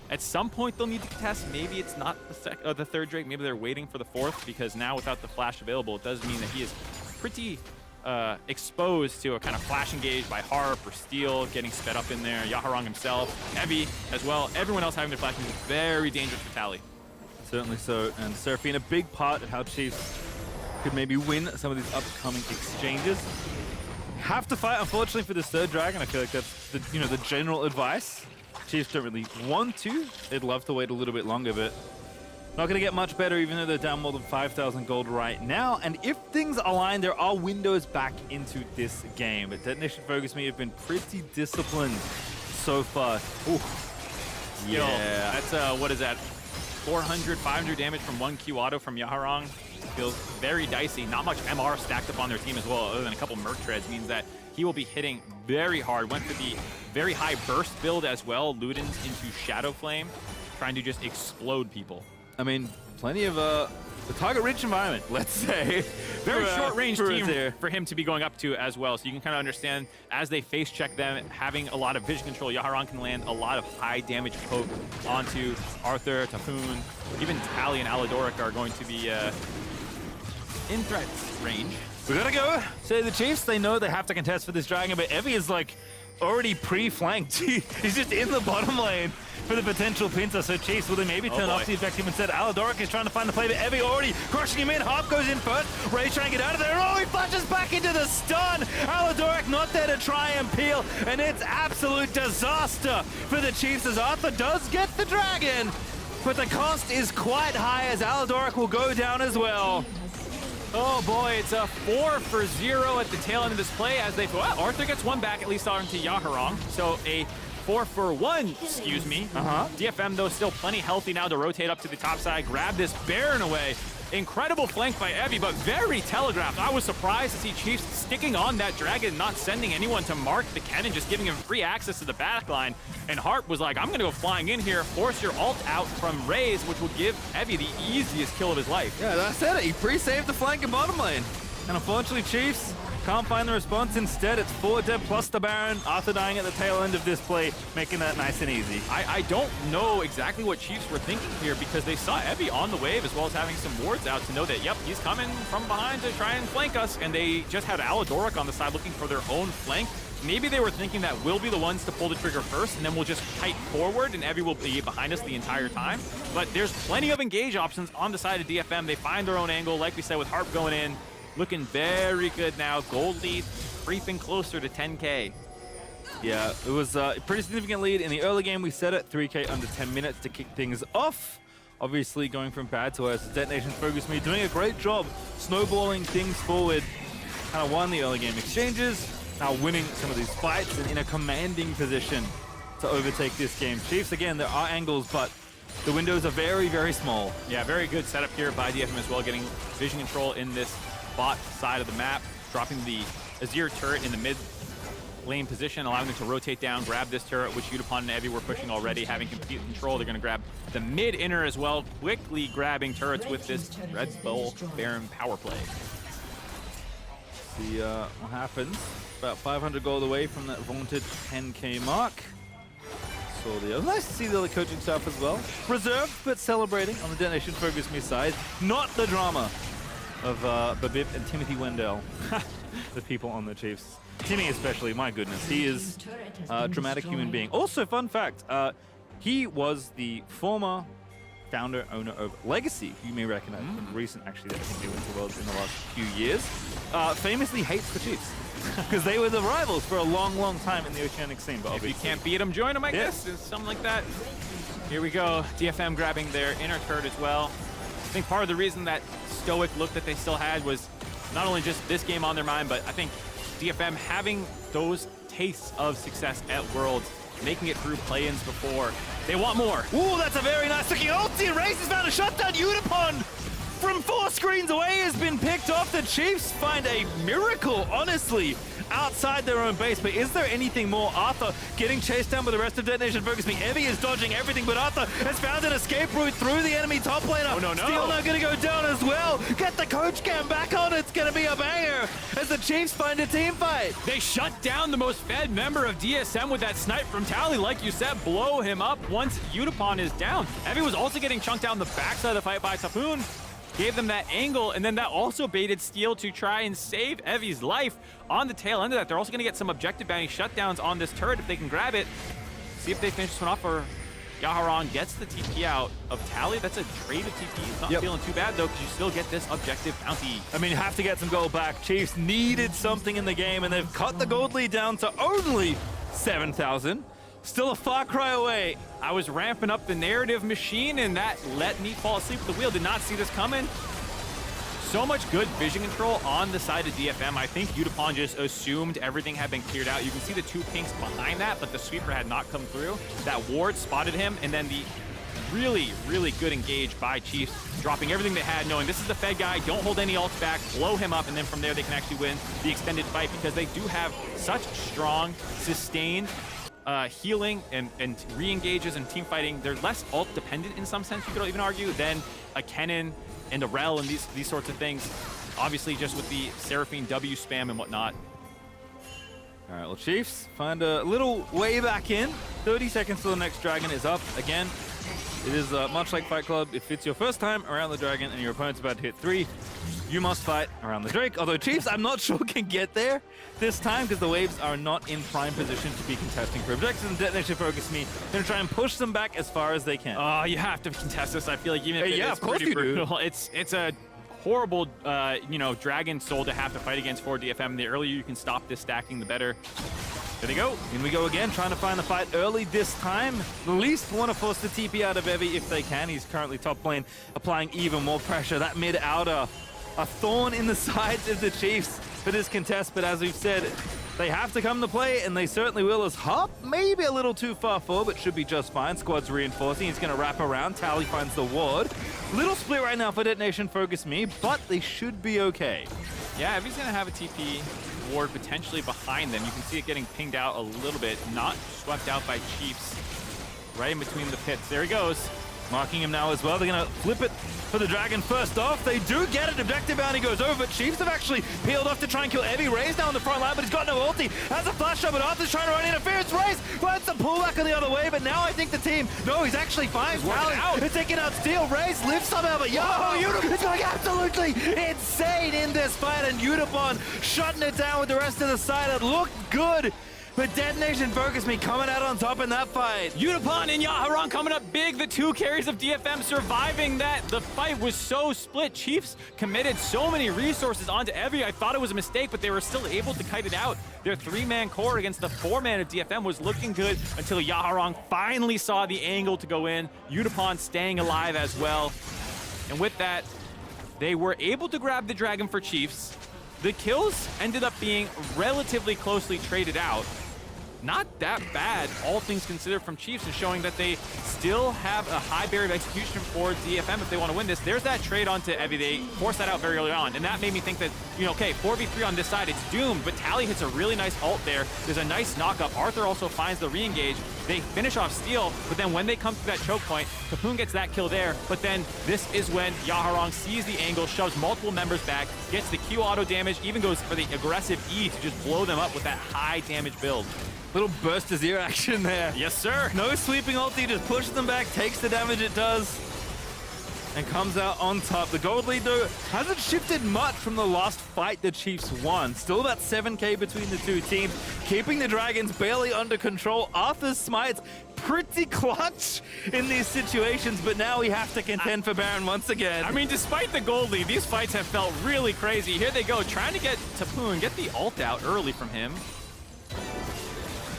At some point, they'll need to contest. Maybe it's not the third Drake. Maybe they're waiting for the fourth, because now without the flash available, it does mean that he is pretty exposed to a kind of flash engage by Harp or Steel, getting sped up in there. Yaharong himself, Heavy as well. Everyone else having their flash engage is very dangerous for Tally. Certainly so, and Seraphine a big part of how Chiefs could maybe win some of these upcoming exchanges. Have to fight, unfortunately, for this third dragon. I feel like that's the, the general advice. Chiefs don't really want to. They'd love to wait a little bit longer, but not going to get much better, even though they're down more than 5,000 gold right now. And if things align, there are windows back into this game. But Detonation FocusMe have been pretty disciplined so far. Ooh. Yeah. That's, what is that? 400, 500 damage from one Q auto from Yaharong. Feels very dicey. Not much MR stacked up on their team as well, other than a couple Merc Treads, means that he will be hitting very hard. Went for the very high burst build as well. Ludens into Shadow Flame, trying to just explode people. I mean, plenty of the target-rich environment, let's say. Very short-range team for him to be going up to as well. So you can kind of understand, as they face check them, having a lot of vision control, Yaharong can land a lot of high damage poke onto Arthur, Topoon. Even Tally and Aladoric are going to be in threat range. We gotta go. Say the Chiefs, they know they have to contest for this dragon, but Evie is like already pre-flanked. He's just in the bottom lane for the potential pincer. So Chiefs, will they maybe turn off the objective instead? Aladoric is trying to find the play, but Evie already crushing him in. Harp goes in first. Raes trying to get out of there. Oh, he flashes back into the stun. Aladoric not there to try and peel, and it's absolute disaster for the Chiefs as Arthur does get the dragon, but the cost is quite high as Aladoric will go down as well. Oh boy, it's a 4-for-0 at the tail end of this play as they... Well, Arthur gets one back, at least onto Yaharong. So a 4-for-1, excuse me. DFM, though, still plenty healthy now to rotate up to the top side, grab this Baron away. Incredible flank by Evie, but very telegraphed. I was surprised to see Chiefs sticking on that dragon, not sending anyone to mark the Kennen, just giving him free access to the backline. And Harp was like, I'm going to go flying in here, force your ult out from Raes, which will give Evie the easiest kill of his life. Yeah, I said it. He pre-saved the flank in bottom lane. And unfortunately, Chiefs can't find the response. Instead, it's 4 dead plus the Baron. Arthur dying at the tail end of this play, making that nice and easy. I don't know exactly what Chiefs were thinking here, because they saw Evie on the wave as well as having some wards out to know that, yep, he's coming from behind to try and flank us. And they just had Aladoric on the side looking for their own flank. Maybe they were thinking that we'll be the ones to pull the trigger first, and then we'll just kite forward, and Evie will be behind us the entire time. But there's plenty of engage options on the side of DFM. They find their own angle, like we said, with Harp going in. Looking very good now. Gold lead creeping closer to 10K. Yeah, it was a pretty significant lead in the early game. We set it 3K under 10 minutes to kick things off. Obviously going from bad to worse. Detonation FocusMe doing a great job snowballing things forward. Kind of won the early game exchanges. Now winning some of these fights and in a commanding position to overtake this game. Chiefs, again, there are angles, but the windows are very, very small. Yeah, very good setup here by DFM as well, getting vision control in this bot side of the map, dropping the Azir turret in the mid lane position, allowing them to rotate down, grab this turret, which Yutapon and Evie were pushing already, having complete control. They're going to grab the mid inner as well, quickly grabbing turrets with this Red Bull Baron power play. See what happens. About 500 gold away from that vaunted 10K mark. Saw the other. Nice to see the other coaching staff as well. Reserved, but celebrating on the Detonation FocusMe side. Not the drama of Babib and Timothy Wendell, the people on the Chiefs. Timmy especially, my goodness, he is a dramatic human being. Also, fun fact, he was the former founder, owner of Legacy, you may recognize from recent, actually, that came into the world in the last few years. Famously hates the Chiefs, because they were the rivals for a long, long time in the Oceanic scene. But if you can't beat them, join them, I guess, something like that. Here we go, DFM grabbing their inner turret as well. I think part of the reason that stoic look that they still had was not only just this game on their mind, but I think DFM having those tastes of success at Worlds making it through play-ins before. They want more. Ooh, that's a very nice looking ulti, and Raes has found a shutdown. Yutapon from 4 screens away has been picked off. The Chiefs find a miracle, honestly, outside their own base. But is there anything more? Arthur getting chased down by the rest of Detonation FocusMe. Evie is dodging everything, but Arthur has found an escape route through the enemy top laner. Oh, no. Steel now going to go down as well. Get the coach cam back on. It's going to be a banger as the Chiefs find a team fight. They shut down the most fed member of DSM with that snipe from Tally. Like you said, blow him up once Yutapon is down. Evie was also getting chunked down the backside of the fight by Topoon. Gave them that angle, and then that also baited Steel to try and save Evie's life. On the tail end of that, they're also going to get some objective bounty shutdowns on this turret if they can grab it. See if they finish this one off, or Yaharong gets the TP out of Tally. That's a traded TP. Not feeling too bad, though, because you still get this objective bounty. I mean, you have to get some gold back. Chiefs needed something in the game, and they've cut the gold lead down to only 7,000. Still a far cry away. I was ramping up the narrative machine, and that let me fall asleep at the wheel. Did not see this coming. So much good vision control on the side of DFM. I think Yutapon just assumed everything had been cleared out. You can see the 2 pinks behind that, but the sweeper had not come through. That ward spotted him, and then the really, really good engage by Chiefs, dropping everything they had, knowing this is the Fed guy, don't hold any ults back, blow him up, and then from there they can actually win the extended fight, because they do have such strong, sustained healing and re-engages and team fighting. They're less ult dependent in some sense, you could even argue, than a Kennen and a Rell and these sorts of things. Obviously, just with the Seraphine W spam and whatnot. All right, well, Chiefs find a little way back in. 30 seconds till the next dragon is up. Again, it is much like Fight Club. If it's your first time around the dragon and your opponent's about to hit 3, you must fight around the Drake. Although Chiefs, I'm not sure can get there this time because the waves are not in prime position to be contesting for objectives. And DetonatioN FocusMe going to try and push them back as far as they can. Oh, you have to contest this. I feel like even if it is pretty brutal, it's a horrible, dragon soul to have to fight against for DFM. The earlier you can stop this stacking, the better. There they go. In we go again, trying to find the fight early this time. At least want to force the TP out of Evie if they can. He's currently top lane, applying even more pressure. That mid-outer, a thorn in the sides of the Chiefs for this contest. But as we've said, they have to come to play, and they certainly will, as Harp maybe a little too far forward, but should be just fine. Squad's reinforcing. He's going to wrap around. Tally finds the ward. Little split right now for DetonatioN FocusMe, but they should be okay. Yeah, Evie's going to have a TP ward potentially behind them. You can see it getting pinged out a little bit, not swept out by Chiefs. Right in between the pits. There he goes. Marking him now as well. They're going to flip it for the dragon first off. They do get it. Objective bounty goes over. Chiefs have actually peeled off to try and kill Evie. Raes down the front line, but he's got no ulti. Has a flash shot, but Arthur's trying to run interference. Raes finds some pullback on the other way, but now I think the team, no, he's actually fine. It's taking out Steel. Raes lives somehow, but Yutapon is going absolutely insane in this fight, and Yutapon shutting it down with the rest of the side. It looked good. But DetonatioN FocusMe coming out on top in that fight. Yutapon and Yaharong coming up big. The 2 carries of DFM surviving that. The fight was so split. Chiefs committed so many resources onto Evie. I thought it was a mistake, but they were still able to kite it out. Their 3-man core against the 4-man of DFM was looking good until Yaharong finally saw the angle to go in. Yutapon staying alive as well. And with that, they were able to grab the dragon for Chiefs. The kills ended up being relatively closely traded out. Not that bad, all things considered, from Chiefs, and showing that they still have a high barrier of execution for DFM if they want to win this. There's that trade onto Evie. They forced that out very early on, and that made me think that, okay, 4v3 on this side, it's doomed, but Tally hits a really nice ult there. There's a nice knock-up. Arthur also finds the re-engage. They finish off Steel, but then when they come to that choke point, Topoon gets that kill there, but then this is when Yaharong sees the angle, shoves multiple members back, gets the Q auto damage, even goes for the aggressive E to just blow them up with that high damage build. Little burst Azir action there. Yes, sir. No sweeping ulti, just pushes them back, takes the damage it does, and comes out on top. The gold lead, though, hasn't shifted much from the last fight the Chiefs won. Still about 7k between the 2 teams, keeping the Dragons barely under control. Arthur's smites pretty clutch in these situations, but now we have to contend for Baron once again. I mean, despite the gold lead, these fights have felt really crazy. Here they go, trying to get Topoon, get the ult out early from him.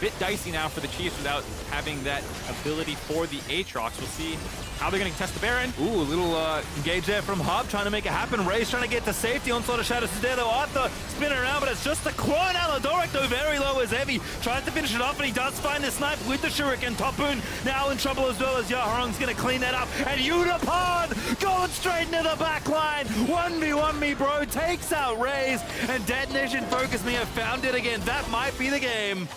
bit dicey now for the Chiefs without having that ability for the Aatrox. We'll see how they're going to test the Baron. Ooh, a little engage there from Harp, trying to make it happen. Raes trying to get to safety. Onslaught of Shadows is there though. Arthur spinning around, but it's just the clone. Aladoric though, very low as heavy. Tries to finish it off, and he does find the snipe with the Shuriken. Topoon now in trouble as well, as Yaharong's going to clean that up. And Yutapon going straight into the back line. 1v1 me, bro. Takes out Raes, and Detonation FocusMe have found it again. That might be the game.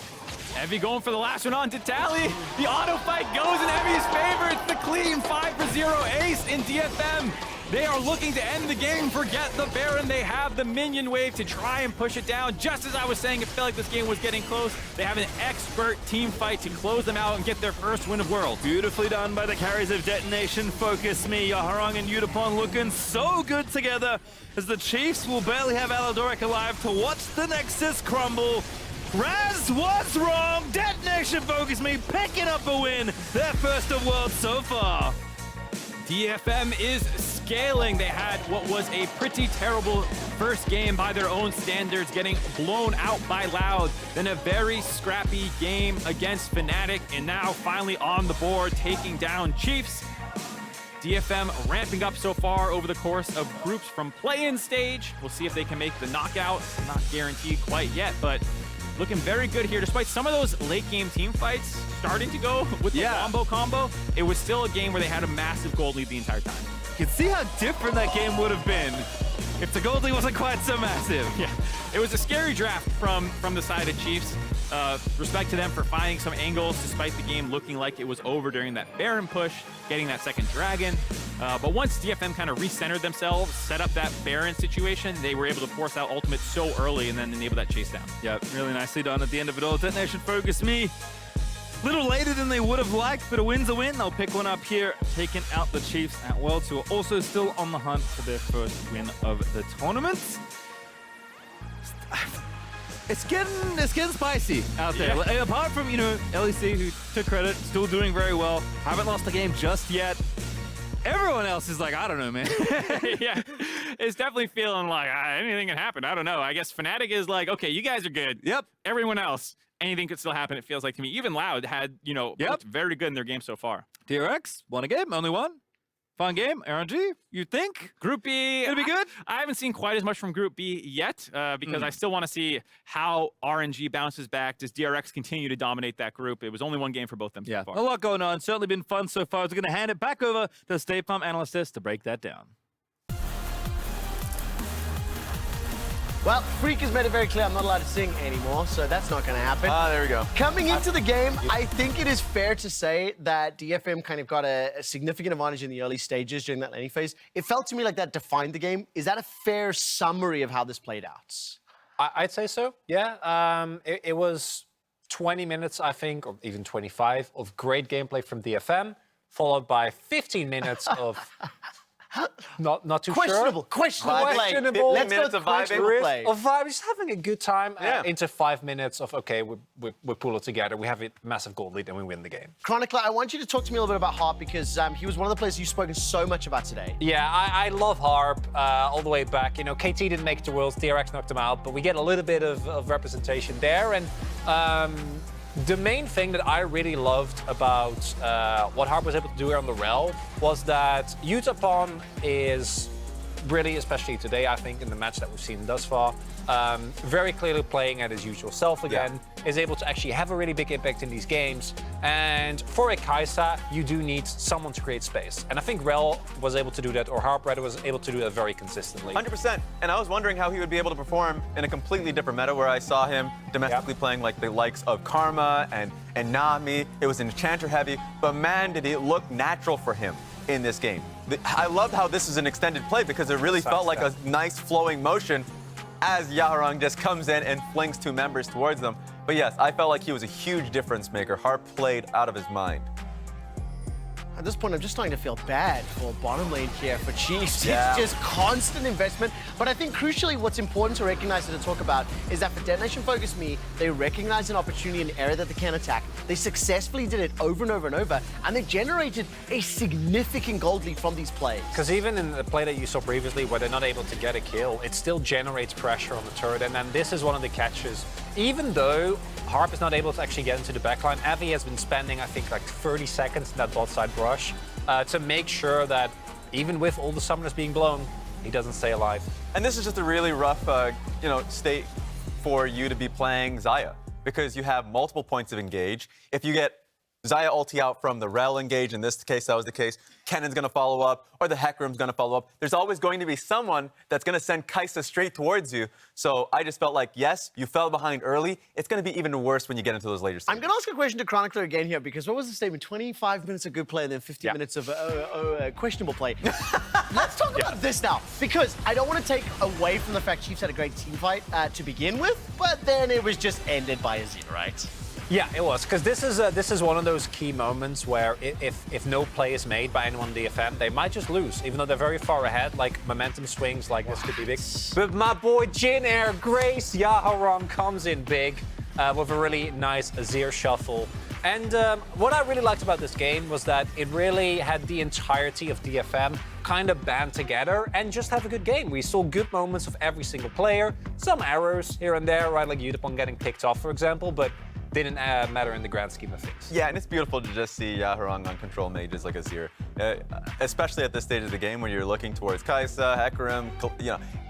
Heavy going for the last one on to Tally. The auto fight goes in Heavy's favor. It's the clean 5-0 ace in DFM. They are looking to end the game, forget the Baron. They have the minion wave to try and push it down. Just as I was saying, it felt like this game was getting close. They have an expert team fight to close them out and get their first win of Worlds. Beautifully done by the carries of Detonation FocusMe. Yaharong and Yutapon looking so good together, as the Chiefs will barely have Aladoric alive to watch the Nexus crumble. Raes was wrong. Detonation FocusMe picking up a win. Their first of Worlds so far. DFM is scaling. They had what was a pretty terrible first game by their own standards, getting blown out by Loud. Then a very scrappy game against Fnatic, and now finally on the board, taking down Chiefs. DFM ramping up so far over the course of groups from play-in stage. We'll see if they can make the knockout. Not guaranteed quite yet, but looking very good here. Despite some of those late game team fights starting to go with the Wombo combo, it was still a game where they had a massive gold lead the entire time. You can see how different that game would have been if the gold lead wasn't quite so massive. Yeah, it was a scary draft from the side of Chiefs. Respect to them for finding some angles despite the game looking like it was over during that Baron push, getting that second dragon. But once DFM kind of recentered themselves, set up that Baron situation, they were able to force out ultimate so early and then enable that chase down. Yeah, really nicely done at the end of it all. Detonation FocusMe. Little later than they would have liked, but a win's a win. They'll pick one up here, taking out the Chiefs at Worlds, who are also still on the hunt for their first win of the tournament. It's getting spicy out there. Yeah. Apart from, LEC, who took credit, still doing very well, haven't lost a game just yet. Everyone else is like, I don't know, man. Yeah, it's definitely feeling like anything can happen. I don't know. I guess Fnatic is like, okay, you guys are good. Yep. Everyone else, anything could still happen, it feels like to me. Even Loud had, looked very good in their game so far. DRX, won a game, only one. Fun game, RNG, you think? Group B, it'll be good? I haven't seen quite as much from Group B yet because I still want to see how RNG bounces back. Does DRX continue to dominate that group? It was only one game for both of them so far. A lot going on. Certainly been fun so far. We're going to hand it back over to State Farm Analyst to break that down. Well, Freak has made it very clear I'm not allowed to sing anymore, so that's not going to happen. There we go. Coming into the game, I think it is fair to say that DFM kind of got a significant advantage in the early stages during that laning phase. It felt to me like that defined the game. Is that a fair summary of how this played out? I'd say so, yeah. It was 20 minutes, I think, or even 25, of great gameplay from DFM, followed by 15 minutes of... Not too questionable. sure. Questionable. Let's go to questionable play. Of vibe, just having a good time into 5 minutes of, okay, we pull it together, we have a massive gold lead, and we win the game. Chronicler, I want you to talk to me a little bit about Harp because he was one of the players you've spoken so much about today. Yeah, I love Harp all the way back. KT didn't make it to Worlds, DRX knocked him out, but we get a little bit of representation there. And the main thing that I really loved about what Harp was able to do on the Rell was that Yutapon is really, especially today, I think, in the match that we've seen thus far, very clearly playing at his usual self again, is able to actually have a really big impact in these games. And for a Kai'Sa, you do need someone to create space. And I think Rell was able to do that, or Harp rather was able to do that very consistently. 100%. And I was wondering how he would be able to perform in a completely different meta where I saw him domestically playing like the likes of Karma and Nami. It was enchanter heavy, but man, did it look natural for him in this game. I loved how this is an extended play because it really felt like a nice flowing motion as Yaharong just comes in and flings two members towards them. But yes, I felt like he was a huge difference maker. Harp played out of his mind. At this point, I'm just starting to feel bad for bottom lane here for Chiefs. Yeah. It's just constant investment. But I think crucially, what's important to recognize and to talk about is that for Detonation FocusMe, they recognize an opportunity, an area that they can attack. They successfully did it over and over and over, and they generated a significant gold lead from these plays. Because even in the play that you saw previously, where they're not able to get a kill, it still generates pressure on the turret. And then this is one of the catches even though Harp is not able to actually get into the backline, Avi has been spending, I think, like 30 seconds in that bot side brush to make sure that even with all the summoners being blown, he doesn't stay alive. And this is just a really rough, state for you to be playing Xayah, because you have multiple points of engage. If you get Xayah ulti out from the Rell engage, in this case that was the case, Kennen's going to follow up, or the Hecarim's going to follow up. There's always going to be someone that's going to send Kai'Sa straight towards you. So I just felt like, yes, you fell behind early. It's going to be even worse when you get into those later stages. I'm going to ask a question to Chronicler again here, because what was the statement? 25 minutes of good play and then 15 minutes of questionable play. Let's talk about this now, because I don't want to take away from the fact Chiefs had a great team fight to begin with, but then it was just ended by Azir, right? Yeah, it was, because this is one of those key moments where if no play is made by anyone in DFM, they might just lose, even though they're very far ahead. Like momentum swings like this could be big. But my boy Jin Air Grace Yaharong comes in big with a really nice Azir shuffle. And what I really liked about this game was that it really had the entirety of DFM kind of band together and just have a good game. We saw good moments of every single player, some errors here and there, right, like Yutapon getting picked off, for example, but didn't matter in the grand scheme of things. Yeah, and it's beautiful to just see Yaharong on control mages like Azir, especially at this stage of the game where you're looking towards Kai'Sa, Hecarim,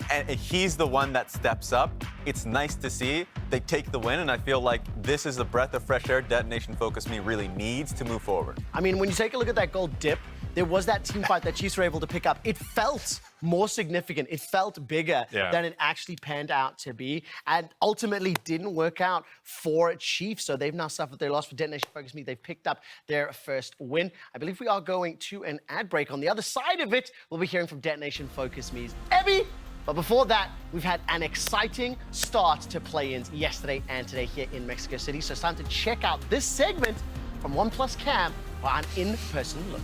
and he's the one that steps up. It's nice to see they take the win, and I feel like this is the breath of fresh air Detonation FocusMe really needs to move forward. I mean, when you take a look at that gold dip, there was that team fight that Chiefs were able to pick up. It felt more significant. It felt bigger than it actually panned out to be, and ultimately didn't work out for Chiefs. So they've now suffered their loss. For Detonation FocusMe, they've picked up their first win. I believe we are going to an ad break. On the other side of it, we'll be hearing from Detonation FocusMe's Ebby. But before that, we've had an exciting start to play-ins yesterday and today here in Mexico City. So it's time to check out this segment from OnePlus Cam for an in-person look.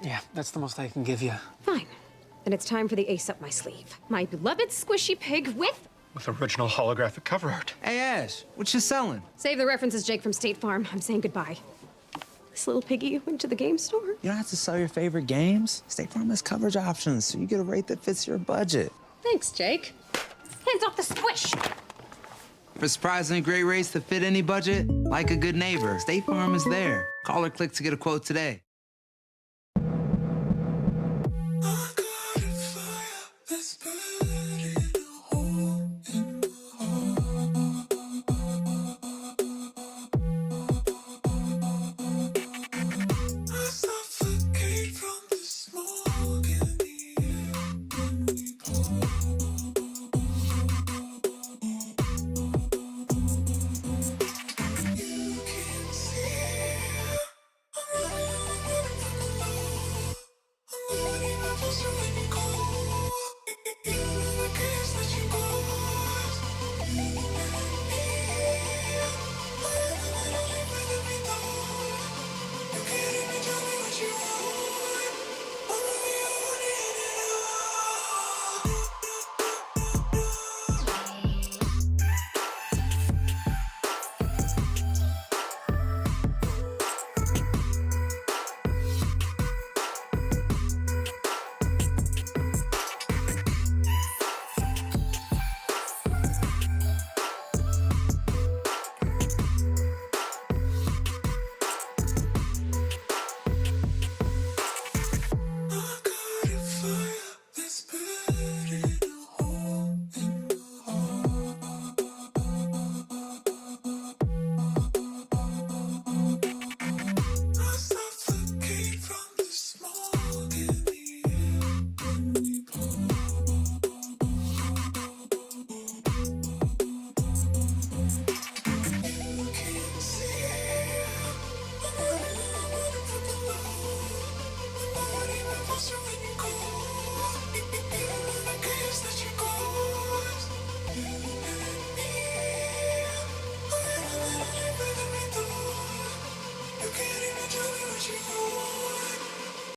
Yeah, that's the most I can give you. Fine. Then it's time for the ace up my sleeve. My beloved squishy pig with original holographic cover art. Hey, Ash, what you selling? Save the references, Jake from State Farm. I'm saying goodbye. This little piggy went to the game store. You don't have to sell your favorite games. State Farm has coverage options, so you get a rate that fits your budget. Thanks, Jake. Hands off the squish! For surprisingly great rates that fit any budget, like a good neighbor, State Farm is there. Call or click to get a quote today.